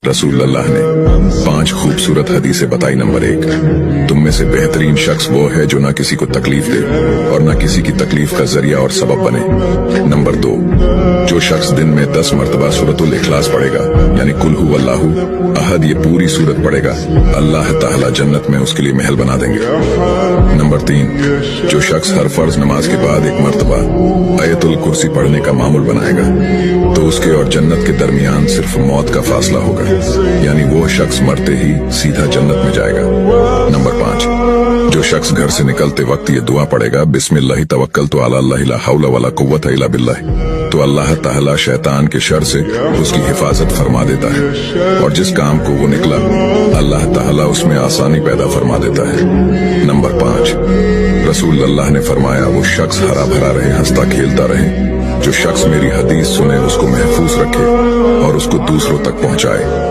रसूल अल्लाह ने 5 खूबसूरत हदीसें बताई। नंबर 1, तुम में से बेहतरीन शख्स वो है जो ना किसी को तकलीफ दे और ना किसी की तकलीफ का जरिया और सबब बने। नंबर 2, जो शख्स दिन में 10 मरतबा सूरतुल इखलास पढ़ेगा, यानी कुल हु अल्लाहु अहद, ये पूरी सूरत पढ़ेगा, अल्लाह ताला जन्नत में उसके लिए महल बना देंगे। नंबर 3, जो शख्स हर फर्ज नमाज के बाद 1 मरतबा आयतुल कुर्सी पढ़ने का मामूल बनाएगा, तो उसके और जन्नत के दरमियान सिर्फ मौत का फासला होगा, यानी वो शख्स मरते ही सीधा जन्नत में जाएगा। नंबर 5, जो शख्स घर से निकलते वक्त ये दुआ पढ़ेगा, बिस्मिल्लाहि तवक्कलतु अला अल्लाह ला हौला वला कुव्वता इल्ला बिल्लाह, तो अल्लाह ताला शैतान के शर से उसकी हिफाजत फरमा देता है और जिस काम को वो निकला अल्लाह ताला उसमें आसानी पैदा फरमा देता है। नंबर 5, रसूल अल्लाह ने फरमाया, वो शख्स हरा भरा रहे, हंसता खेलता रहे, जो शख्स मेरी हदीस सुने उसको महफूज रखे और उसको दूसरों तक पहुंचाए।